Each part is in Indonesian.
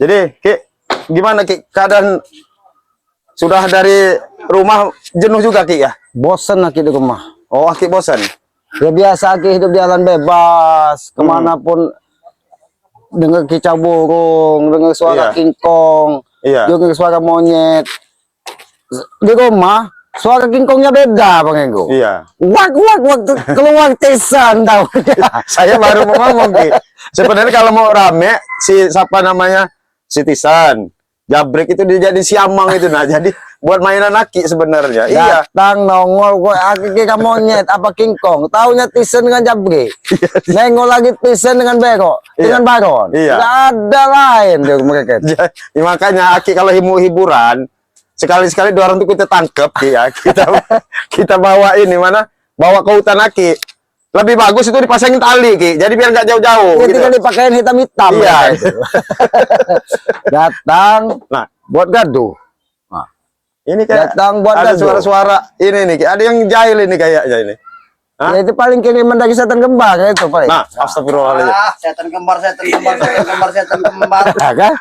Jadi, Ki, gimana Ki? Keadaan sudah dari rumah jenuh juga Ki ya? Bosan Aki di rumah. Oh, Ki bosan. Ya biasa Aki hidup jalan bebas, kemanapun dengar kicau burung, dengar suara Iya. kingkong, Iya. dengar suara monyet. Di rumah suara kingkongnya beda Bang Enggo. Iya. Wak wak wak keluar tesan tahu. Saya baru mau ngomong Ki. Sebenarnya kalau mau rame si siapa namanya? Si Tisan. Jabrik itu dia jadi siamang itu nah. Jadi buat mainan Aki sebenarnya. Iya. Datang nongol kok Aki kira monyet apa kingkong. Taunya Tisen dengan jabrik. Nengok lagi Tisen dengan Bero, Iya. dengan Baron. Iya. Nggak ada lain dia mereka. Ya, makanya Aki kalau hiburan sekali-sekali dua orang tuh kita tangkep ya. Kita bawa ini mana? Bawa ke hutan Aki. Lebih bagus itu dipasangin tali Ki. Jadi biar nggak jauh-jauh Ini gitu. tinggal dipakein hitam-hitam. Iya. Ya, itu. Datang Nah, buat gaduh. ini kayak Datang buat ada gaduh. suara-suara ini nih. Ki. Ada yang jahil ini kayaknya ini. Hah? Ya, itu paling kiriman dari setan kembar ya, itu paling. Nah, astagfirullahaladzim. Setan kembar, setan kembar, setan kembar, setan kembar. Nah, kan?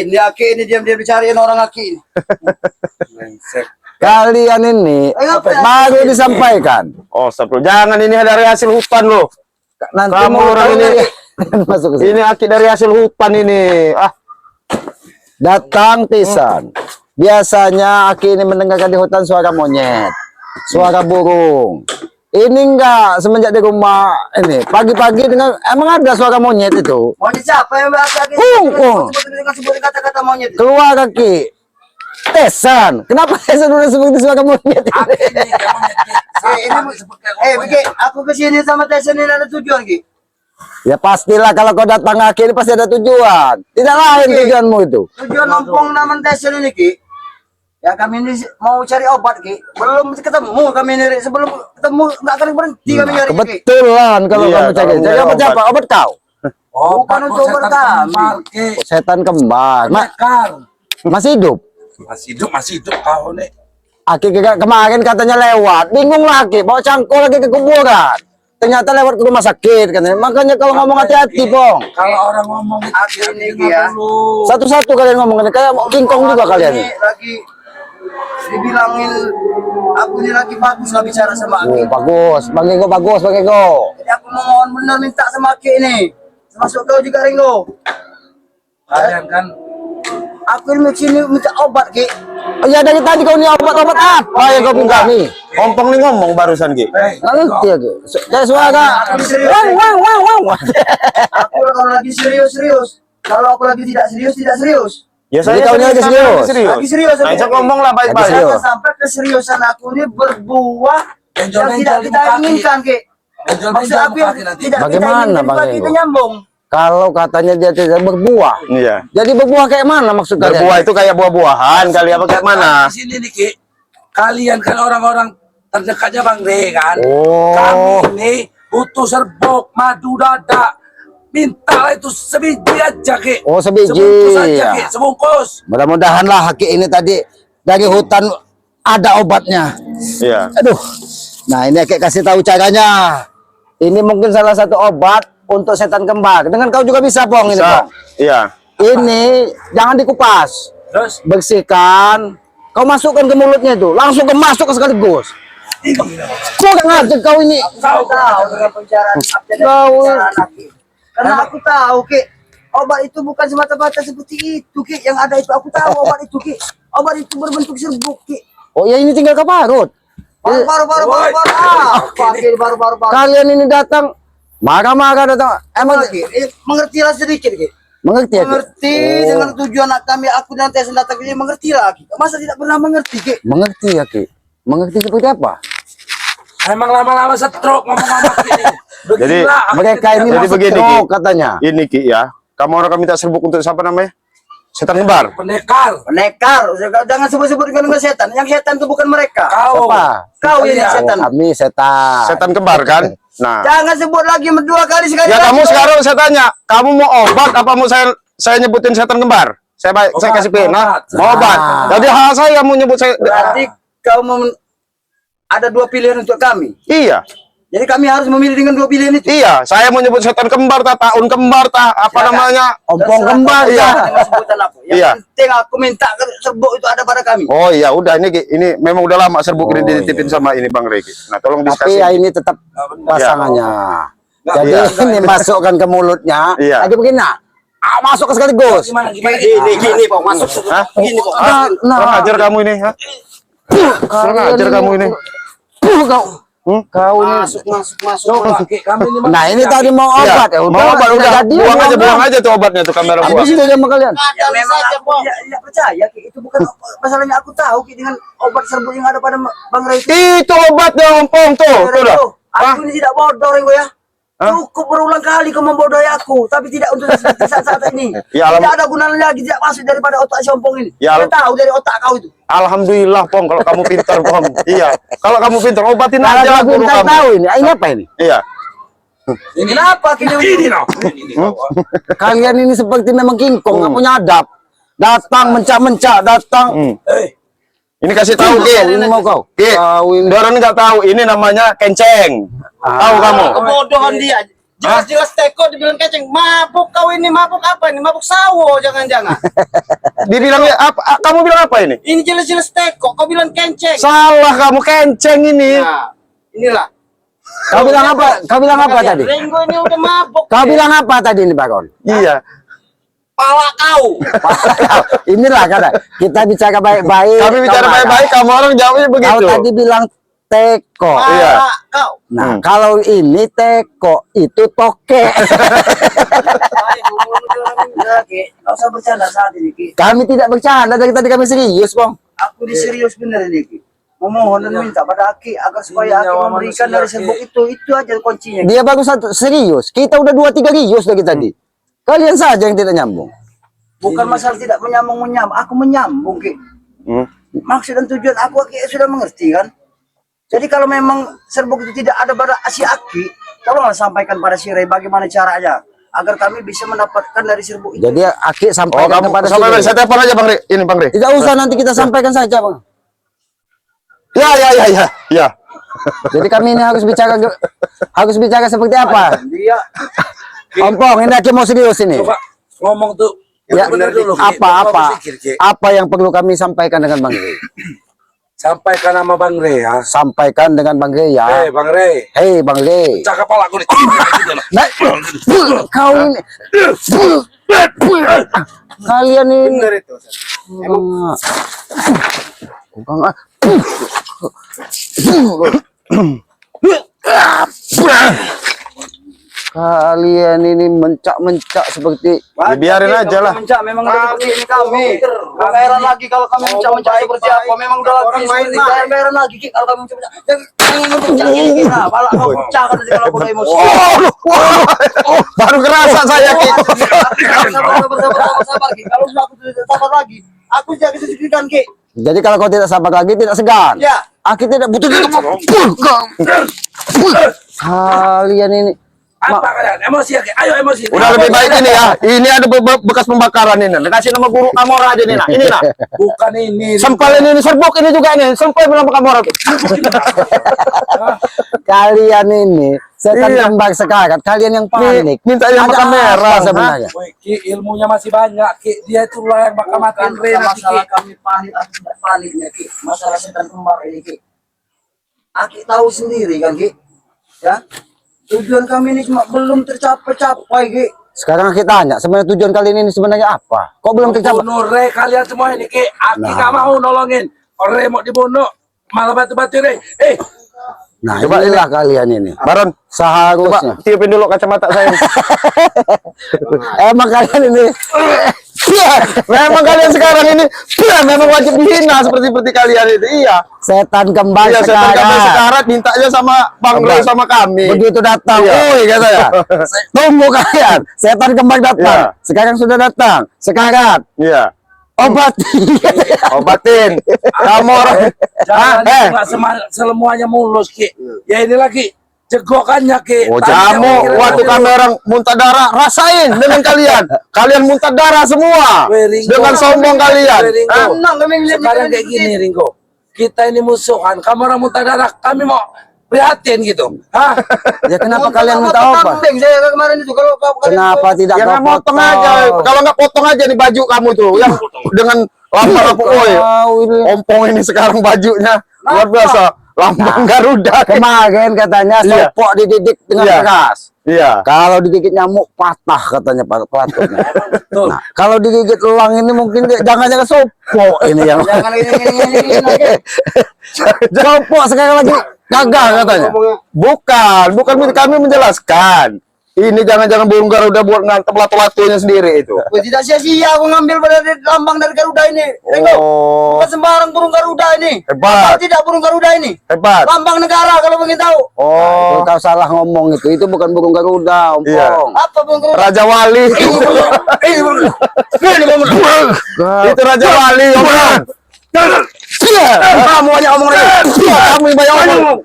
Ini Aki ini diam-diam dicariin orang Aki ini. Kalian ini Ayo, apa? baru disampaikan. Oh, astagfirullah. Jangan ini dari hasil hutan loh. Nanti Kamu mau orang tahu ini. ya. Masuk ke sini. Ini Aki dari hasil hutan ini. Ah, Datang Tisan. Biasanya Aki ini mendengarkan di hutan suara monyet, suara burung. Ini enggak, semenjak di rumah ini pagi-pagi dengan emang ada suara monyet itu. Monyet siapa yang bahasa Aki? Sebut kata-kata monyet. Keluar Aki. Tesan. Kenapa Tesan udah seperti suara monyet ini? Bagi aku kesini sama Tyson ini ada tujuan Ki. Ya pastilah kalau kau datang Aki ini pasti ada tujuan. Tidak lain tujuanmu itu. Tujuan nompong nama Tyson ini Ki. Ya kami ini mau cari obat Ki. Belum ketemu kami ini sebelum ketemu nggak akan berhenti kami nyari Ki. Kebetulan kalau Iya, kamu cari. kalau Jadi nyari obat obat. siapa? Obat kau. Bukan untuk obat kami. Setan kembar. Masih hidup. Masih hidup kau nih. Aki kemarin katanya lewat. Bingung lagi. Bawa cangkul lagi ke kuburan. Ternyata lewat ke rumah sakit katanya. Makanya kalau ngomong hati-hati, Bong. Kalau orang ngomong itu Aki ini Ki ya. Satu-satu kalian ngomongnya. Kayak kingkong juga kalian. Ini lagi dibilangin aku ini lagi bagus lah bicara sama Aki. Oh, bagus. Bang Ego bagus, Bang Ego. Jadi aku mau mohon benar minta sama Aki ini. Termasuk kau juga Ringo. kalian kan Aku ini sini minta obat Ki. Oh, ya dari tadi kau ini obat-obat apa yang kau minta nih? Ompong nih ngomong barusan Ki. Nggak ngerti ya, Ki. Kayak suara. Wang, wang, wang, wang. Aku kalau lagi serius-serius. Kalau aku lagi tidak serius. Ya Jadi kau ini lagi serius? Lagi serius. Nah, saya ngomong lah Lagi baik-baik. serius. Jangan sampai keseriusan aku ini berbuah yang tidak benjol di kita muka, Ki. inginkan Ki. Benjol-benjol Maksud aku muka, yang Ki, nanti. tidak kita Bagaimana, inginkan Bang juga Ego? kita nyambung. Kalau katanya dia tidak berbuah. Iya. Jadi berbuah kayak mana maksud kalian? Berbuah itu kayak buah-buahan kali apa kayak mana? di sini nih Ki, kalian kan orang-orang terdekatnya Bang Re kan. Oh. Kami ini butuh serbuk madu dada. Minta itu sebiji aja Ki. Oh, sebiji. Sebungkus aja Ki, sebungkus. Mudah-mudahan lah Haki ini tadi dari hutan ada obatnya. Iya. Aduh. Nah, ini kayak kasih tahu caranya. Ini mungkin salah satu obat untuk setan kembar. Dengan kau juga bisa, Bong, ini, Bisa. Bong. Iya. Ini jangan dikupas. Terus Bersihkan. Kau masukkan ke mulutnya itu. Langsung ke masuk sekaligus. Kurang aja kau ini. Aku tahu dengan pembicaraan Aki. Karena aku tahu Ki, obat itu bukan semata-mata seperti itu Ki. Yang ada itu aku tahu obat itu Ki. Obat itu berbentuk serbuk Ki. Oh ya, ini tinggal kau parut. Baru. Kalian ini datang marah-marah datang. Emang Ki, mengertilah sedikit Ki. mengerti ya? Ki? Mengerti dengan tujuan kami aku dan Tyson datang ini mengerti lagi. Masa tidak pernah mengerti Ki? Mengerti ya, Ki? Mengerti seperti apa? emang lama-lama stroke ngomong-ngomong gini. Jadi, Mereka ini Jadi masuk begini, stroke Ki. katanya. Ini Ki ya. Kamu orang minta serbuk untuk siapa namanya? Setan kembar. pendekar. Pendekar, jangan sebut-sebut dengan setan. Yang setan itu bukan mereka. Kau. Siapa? Kau ini Kalian. setan. Kami setan. Setan kembar kan? Nah. Jangan sebut lagi dua kali sekali. Ya lagi. kamu sekarang saya tanya, kamu mau obat apa mau saya nyebutin setan kembar? Saya Obat, kasih pena, obat. mau obat. Ah. Jadi hal saya mau nyebut saya. Berarti kau ada dua pilihan untuk kami. Iya. Jadi kami harus memilih dengan dua pilihan itu. Iya, saya mau nyebut setan kembar, taun kembar, apa Silakan. namanya? Ompong kembar, iya. Dengan sebutan apa. Yang Iya. penting aku minta serbuk itu ada pada kami. Oh iya, udah ini memang udah lama serbuk ini Oh, dititipin sama ini Bang Regi. Nah, tolong Tapi diskusi. ya ini tetap pasangannya. Jadi Iya. ini masukkan ke mulutnya. Iya. Lagi begini, nah. Masuk ke sekaligus. Gimana? Gini, Pok, masuk. Hah? Gini, Pok. Kurang ajar kamu ini, ha? Kurang ajar kamu ini. Kau ini. Coba Ki, kami ini Nah ini tadi mau Iya, obat ya. mau obat udah. jadi, Buang aja tuh obatnya tuh kamera Habis buang. itu sama kalian. Ya, memang aku tidak percaya, Ki. Itu bukan masalahnya aku tahu, Ki, dengan obat serbuk yang ada pada Bang Ray itu. Itu obatnya ompong tuh, tuh dah. Hah? Aku ini tidak bodoh, Ringo ya. Cukup berulang kali kau membodohi aku, tapi tidak untuk saat ini. Ya, Tidak ada gunanya lagi, tidak masuk daripada otak si ompong ini. Ya, Dia tahu dari otak kau itu. Alhamdulillah, Pong, kalau kamu pintar, Pong. Iya. Kalau kamu pintar, obatin Kalau aja lah kau guru pintar kamu. tahu ini. Ini apa ini? Iya. Kenapa kini Ini no. Ini no. Kalian ini seperti memang kingkong, nggak punya adab. Datang mencak-mencak, datang. Ini kasih tahu, Ki. Ini mau kau. Ki, Tahu ini. orang nggak tahu. Ini namanya kenceng. Tahu kamu? Kebodohan dia. Jelas-jelas teko dibilang keceng. Mabuk kau ini, mabuk apa ini? Mabuk sawo, jangan-jangan. Dibilangnya apa? Kamu bilang apa ini? Ini jelas-jelas teko, kau bilang kenceng. Salah kamu, kenceng ini. Nah, inilah. Kau bilang apa? Kau bilang apa tadi? Ringo ini udah mabuk. Kau bilang apa tadi ini, Bagon? Iya. Pala kau. Inilah kata kita bicara baik-baik. Kami bicara kau marah. baik-baik, kamu orang jawabnya Kau begitu. tadi bilang teko. Iya. Pala kau. Nah, kalau ini teko, itu toke. Kau usah bercanda saat ini, Ki. Kami tidak bercanda, dari tadi kami serius, Bang. Aku ini serius benar ini, Ki. Memohon dan minta pada Aki agar supaya Aki nyawa memberikan manusia, dari serbuk Ki. itu aja kuncinya. Dia baru satu serius. Kita udah 2-3 rius dari tadi. Kalian saja yang tidak nyambung. Bukan masalah tidak menyambung, aku menyambung, Ki. Maksud dan tujuan aku, Aki, sudah mengerti kan? Jadi kalau memang serbuk itu tidak ada pada si Aki, tolonglah sampaikan pada si Ray bagaimana caranya agar kami bisa mendapatkan dari serbuk itu. Jadi Aki Oh, sampaikan kamu kepada sampai si saya telepon aja Bang Re. Ini Bang Re. Tidak usah, nanti kita sampaikan saja, Bang. Ya. Jadi kami ini harus bicara seperti apa? Dia Ompong, ini Aki mau serius ini. Coba ngomong tuh. Ya, bener dulu, Ki. apa Coba berpikir, Ki. apa yang perlu kami sampaikan dengan Bang Rey? Sampaikan nama Bang Re ya. Sampaikan dengan Bang Rey ya. Bang Re. Hei Bang Rey. Cakap kepala aku nih. Nah, kau ini kalian ini benar itu. Bukan, ah. Kalian ini mencak-mencak seperti Biarin aja lah. Mencak memang udah seperti ini kami. Gak heran lagi kalau kami mencak-mencak seperti apa. Memang udah lagi seperti ini. Gak heran lagi Ki, kalau kami mencak-mencak. Jangan mencak ini. Nah, malah kau pecah kan nanti kalau aku udah emosi. Baru kerasa saya, Ki. Sabar, Ki. Kalau sudah aku tidak sabar lagi, aku tidak bisa diberikan, Ki. jadi kalau kau tidak sabar lagi tidak segan. Ya. Aki tidak butuh kalian ini. Apa kalian? Emosi ya, Ki? Ayo emosi. Udah lebih baik ini ya. Ini ada bekas pembakaran ini. Kasih nama guru kamu orang aja nih, nah. Ini nah. Bukan ini. Sempal ini serbuk ini juga nih. Sempal bilang kamu orang. Kalian ini setan Iya. kembar sekarat. Kalian yang panik. Minta yang Ada makan merah apa sebenarnya. sebenarnya. Woi, Ki, ilmunya masih banyak, Ki. Dia itulah yang bakal matiin Re nanti, Ki. Masalah kami panik atau tidak paniknya, Ki. Masalah setan kembar ini, Ki. Aki tahu sendiri kan, Ki. Ya. Tujuan kami ini cuma belum tercapai, Ki. Sekarang kita tanya, sebenarnya tujuan kalian ini sebenarnya apa? Kok belum tercapai? Bunuh Re kalian semua ini, Ki. Aki nggak mau nolongin. Re mau dibunuh. Malah batu-batu Re. Nah, Coba inilah kalian ini. Baron, Seharusnya. coba tiupin dulu kacamata saya. Emang kalian ini Memang kalian sekarang ini memang wajib dihina seperti kalian itu. Iya. setan kembar Iya, setan kami sekarat. sekarat minta aja sama Bang Ray sama kami. Begitu datang, Iya. woi kata ya. Tunggu kalian, setan kembar datang. Iya. Sekarang sudah datang. Sekarat. Iya. Obati. Obatin. Kamu orang. Jangan Ah, itu nggak semuanya mulus, Ki. Ya ini lagi jegokannya, Ki. Oh, Tadi kamu yang kira- waktu kami orang muntah darah, rasain dengan kalian. Kalian muntah darah semua. Weh, Ringo. Dengan sombong kalian. Weh, Ringo. Hah? Tenang, kami melihat Sekarang kayak gini, Ringo. Kita ini musuhan. Kamu orang muntah darah. Kami mau prihatin gitu. Hah? Ya kenapa Untuk kalian apa minta obat? kambing saya kemarin itu kalau kalian Kenapa tidak Ya kau nggak potong aja. Kalau nggak potong aja nih baju kamu tuh, yang dengan lambang apa? Woi, Kau ini. ompong ini sekarang bajunya luar biasa. Lambang Garuda. Kemarin katanya Iya. sopok dididik dengan Iya. keras. Iya. Kalau digigit nyamuk patah katanya Pak Pelatutnya. Betul. Nah, kalau digigit elang ini mungkin jangan-jangan sopok ini yang jangan ini lagi. sopok sekarang lagi gagal katanya. Bukan kami menjelaskan. Ini jangan-jangan burung Garuda buat ngantem lato-latonya sendiri itu. Wih, tidak sia-sia aku ngambil pada lambang dari Garuda ini. Ringo, Oh, bukan sembarang burung Garuda ini. Hebat. Tahu tidak burung Garuda ini? hebat. Lambang negara kalau ingin tahu. Oh, Oh, kau salah ngomong itu bukan burung Garuda, Iya. ompong. Apa burung Garuda? Raja Wali. Itu Raja Wali. Omong. Kamu aja omong lagi. Kamu yang banyak omong.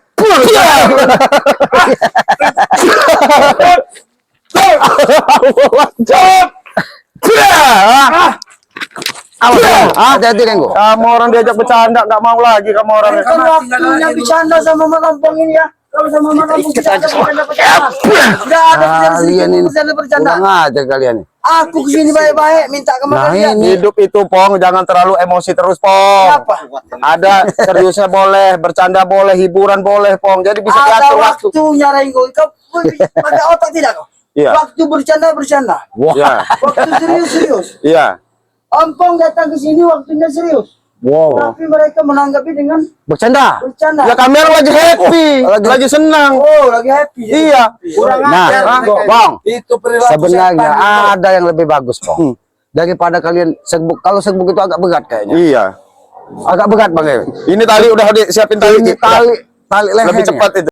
Hati-hati Renggo. Kamu orang diajak bercanda nggak mau lagi kamu orang. Kan waktunya bercanda sama Manampang ini ya. Kalau sama Manampang bercanda. Enggak ada Kalian ini bercanda. kurang aja kalian ini. Aku kesini baik-baik minta ke Nah, kalian. ini. Hidup itu Pong, jangan terlalu emosi terus Pong. Kenapa? Ada seriusnya boleh, bercanda boleh, hiburan boleh Pong. Jadi bisa Ada diatur waktu. waktunya Renggo. Kau pakai otak tidak kau? Iya. Waktu bercanda. Wah, Iya, Waktu serius. iya. Ampong datang ke sini waktunya serius. wow. Tapi mereka menanggapi dengan Bercanda. bercanda. Ya kami orang lagi happy, lagi senang. Oh, lagi happy. Iya. Kurang Nah, ajar. Bang, Itu perilaku sebenarnya setan itu. ada yang lebih bagus, Bang. Daripada kalian serbuk. Kalau serbuk itu agak berat kayaknya. Iya. Agak berat, Bang. Ini tali udah disiapin tali. Ini tali leher. Lebih cepat itu.